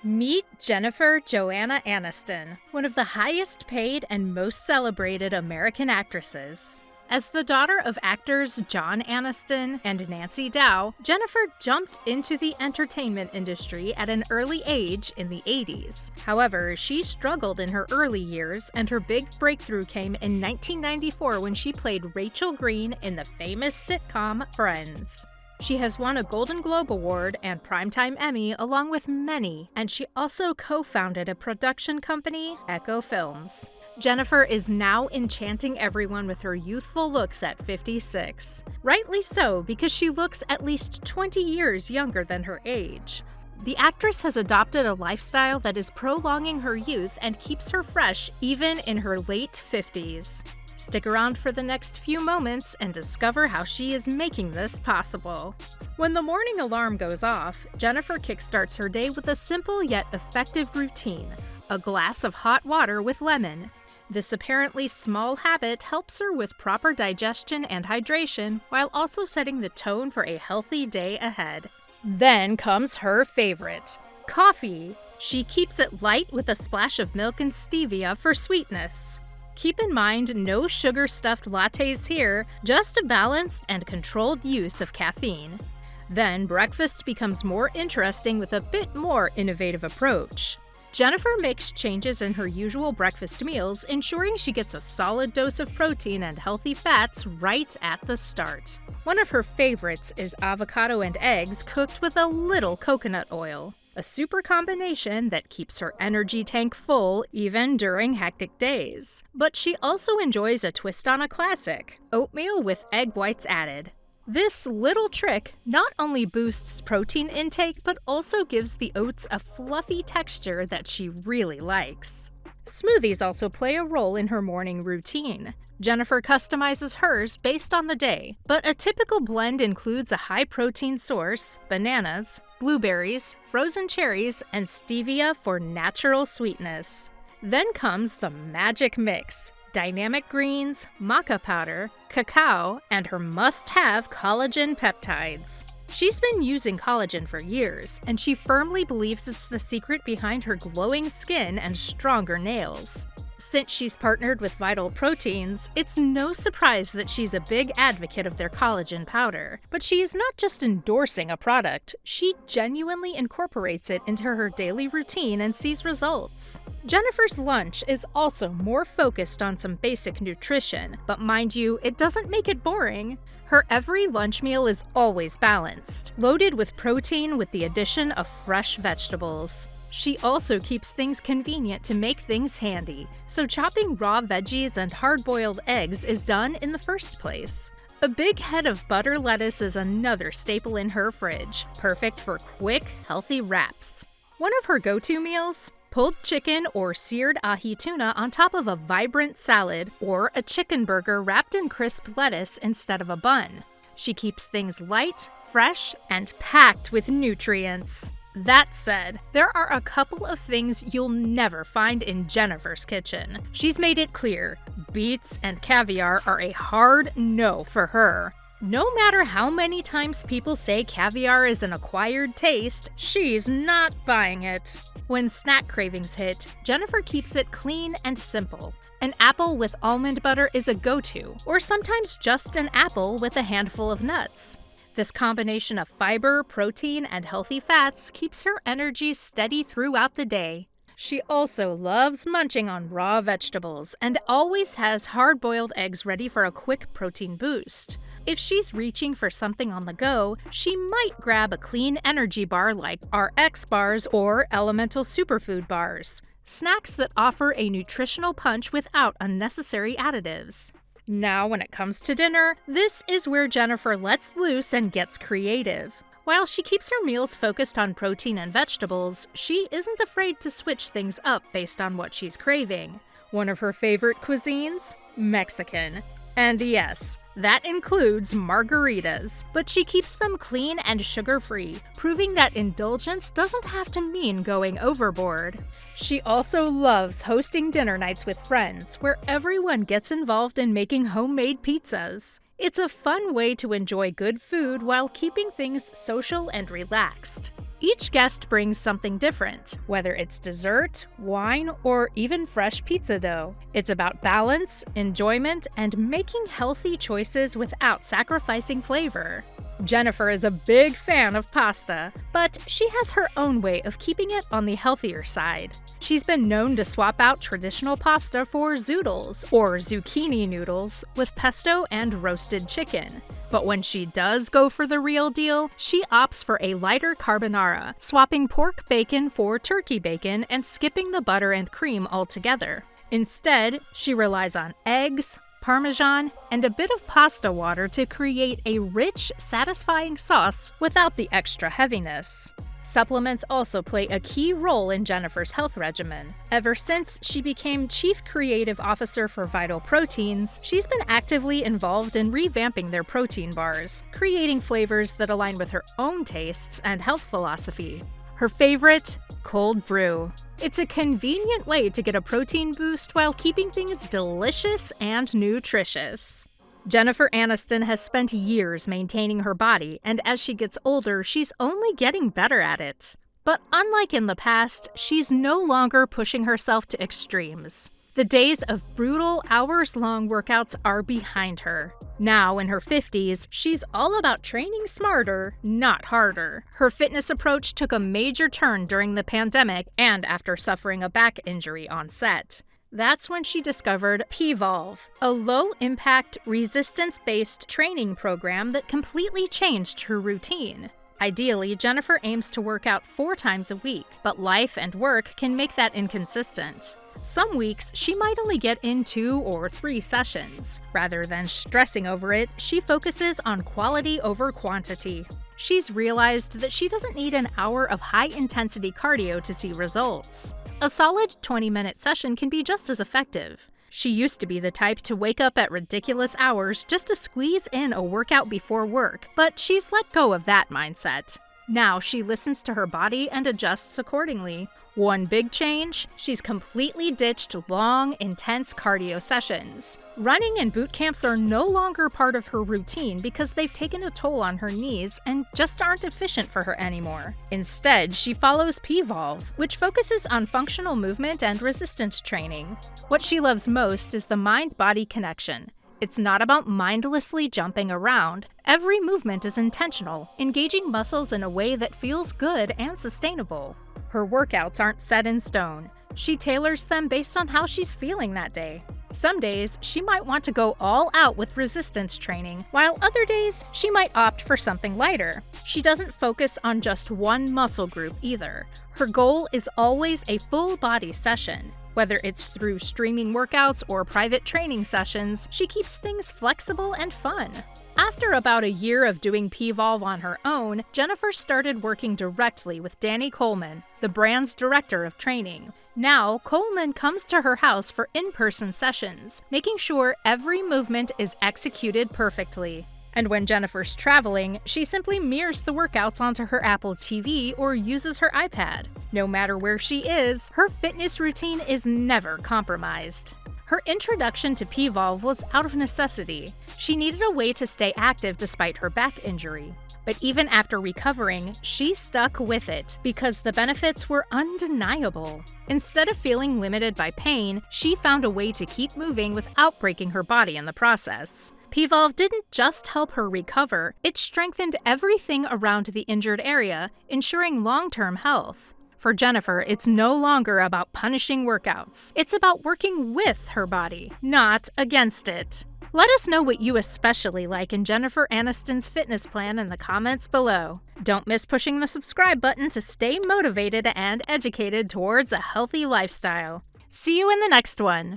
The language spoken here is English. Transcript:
Meet Jennifer Joanna Aniston, one of the highest paid and most celebrated American actresses. As the daughter of actors John Aniston and Nancy Dow, Jennifer jumped into the entertainment industry at an early age in the 80s. However, she struggled in her early years, and her big breakthrough came in 1994 when she played Rachel Green in the famous sitcom Friends. She has won a Golden Globe Award and Primetime Emmy along with many, and she also co-founded a production company, Echo Films. Jennifer is now enchanting everyone with her youthful looks at 56. Rightly so, because she looks at least 20 years younger than her age. The actress has adopted a lifestyle that is prolonging her youth and keeps her fresh even in her late 50s. Stick around for the next few moments and discover how she is making this possible. When the morning alarm goes off, Jennifer kickstarts her day with a simple yet effective routine: a glass of hot water with lemon. This apparently small habit helps her with proper digestion and hydration while also setting the tone for a healthy day ahead. Then comes her favorite: coffee. She keeps it light with a splash of milk and stevia for sweetness. Keep in mind, no sugar-stuffed lattes here, just a balanced and controlled use of caffeine. Then breakfast becomes more interesting with a bit more innovative approach. Jennifer makes changes in her usual breakfast meals, ensuring she gets a solid dose of protein and healthy fats right at the start. One of her favorites is avocado and eggs cooked with a little coconut oil, a super combination that keeps her energy tank full even during hectic days. But she also enjoys a twist on a classic: oatmeal with egg whites added. This little trick not only boosts protein intake, but also gives the oats a fluffy texture that she really likes. Smoothies also play a role in her morning routine. Jennifer customizes hers based on the day, but a typical blend includes a high-protein source, bananas, blueberries, frozen cherries, and stevia for natural sweetness. Then comes the magic mix: dynamic greens, maca powder, cacao, and her must-have collagen peptides. She's been using collagen for years, and she firmly believes it's the secret behind her glowing skin and stronger nails. Since she's partnered with Vital Proteins, it's no surprise that she's a big advocate of their collagen powder. But she is not just endorsing a product, she genuinely incorporates it into her daily routine and sees results. Jennifer's lunch is also more focused on some basic nutrition, but mind you, it doesn't make it boring. Her every lunch meal is always balanced, loaded with protein with the addition of fresh vegetables. She also keeps things convenient to make things handy, so chopping raw veggies and hard-boiled eggs is done in the first place. A big head of butter lettuce is another staple in her fridge, perfect for quick, healthy wraps. One of her go-to meals? Pulled chicken or seared ahi tuna on top of a vibrant salad, or a chicken burger wrapped in crisp lettuce instead of a bun. She keeps things light, fresh, and packed with nutrients. That said, there are a couple of things you'll never find in Jennifer's kitchen. She's made it clear: beets and caviar are a hard no for her. No matter how many times people say caviar is an acquired taste, she's not buying it. When snack cravings hit, Jennifer keeps it clean and simple. An apple with almond butter is a go-to, or sometimes just an apple with a handful of nuts. This combination of fiber, protein, and healthy fats keeps her energy steady throughout the day. She also loves munching on raw vegetables and always has hard-boiled eggs ready for a quick protein boost. If she's reaching for something on the go, she might grab a clean energy bar like RX bars or Elemental Superfood bars, snacks that offer a nutritional punch without unnecessary additives. Now, when it comes to dinner, this is where Jennifer lets loose and gets creative. While she keeps her meals focused on protein and vegetables, she isn't afraid to switch things up based on what she's craving. One of her favorite cuisines? Mexican. And yes, that includes margaritas, but she keeps them clean and sugar-free, proving that indulgence doesn't have to mean going overboard. She also loves hosting dinner nights with friends, where everyone gets involved in making homemade pizzas. It's a fun way to enjoy good food while keeping things social and relaxed. Each guest brings something different, whether it's dessert, wine, or even fresh pizza dough. It's about balance, enjoyment, and making healthy choices without sacrificing flavor. Jennifer is a big fan of pasta, but she has her own way of keeping it on the healthier side. She's been known to swap out traditional pasta for zoodles, or zucchini noodles, with pesto and roasted chicken. But when she does go for the real deal, she opts for a lighter carbonara, swapping pork bacon for turkey bacon and skipping the butter and cream altogether. Instead, she relies on eggs, Parmesan, and a bit of pasta water to create a rich, satisfying sauce without the extra heaviness. Supplements also play a key role in Jennifer's health regimen. Ever since she became Chief Creative Officer for Vital Proteins, she's been actively involved in revamping their protein bars, creating flavors that align with her own tastes and health philosophy. Her favorite? Cold brew. It's a convenient way to get a protein boost while keeping things delicious and nutritious. Jennifer Aniston has spent years maintaining her body, and as she gets older, she's only getting better at it. But unlike in the past, she's no longer pushing herself to extremes. The days of brutal, hours-long workouts are behind her. Now, in her 50s, she's all about training smarter, not harder. Her fitness approach took a major turn during the pandemic and after suffering a back injury on set. That's when she discovered Pvolve, a low-impact, resistance-based training program that completely changed her routine. Ideally, Jennifer aims to work out 4 times a week, but life and work can make that inconsistent. Some weeks, she might only get in 2 or 3 sessions. Rather than stressing over it, she focuses on quality over quantity. She's realized that she doesn't need an hour of high-intensity cardio to see results. A solid 20-minute session can be just as effective. She used to be the type to wake up at ridiculous hours just to squeeze in a workout before work, but she's let go of that mindset. Now she listens to her body and adjusts accordingly. One big change, she's completely ditched long, intense cardio sessions. Running and boot camps are no longer part of her routine because they've taken a toll on her knees and just aren't efficient for her anymore. Instead, she follows Pvolve, which focuses on functional movement and resistance training. What she loves most is the mind-body connection. It's not about mindlessly jumping around. Every movement is intentional, engaging muscles in a way that feels good and sustainable. Her workouts aren't set in stone. She tailors them based on how she's feeling that day. Some days, she might want to go all out with resistance training, while other days, she might opt for something lighter. She doesn't focus on just one muscle group either. Her goal is always a full-body session. Whether it's through streaming workouts or private training sessions, she keeps things flexible and fun. After about a year of doing Pvolve on her own, Jennifer started working directly with Danny Coleman, the brand's director of training. Now, Coleman comes to her house for in-person sessions, making sure every movement is executed perfectly. And when Jennifer's traveling, she simply mirrors the workouts onto her Apple TV or uses her iPad. No matter where she is, her fitness routine is never compromised. Her introduction to Pvolve was out of necessity. She needed a way to stay active despite her back injury. But even after recovering, she stuck with it because the benefits were undeniable. Instead of feeling limited by pain, she found a way to keep moving without breaking her body in the process. Pvolve didn't just help her recover, it strengthened everything around the injured area, ensuring long-term health. For Jennifer, it's no longer about punishing workouts. It's about working with her body, not against it. Let us know what you especially like in Jennifer Aniston's fitness plan in the comments below. Don't miss pushing the subscribe button to stay motivated and educated towards a healthy lifestyle. See you in the next one.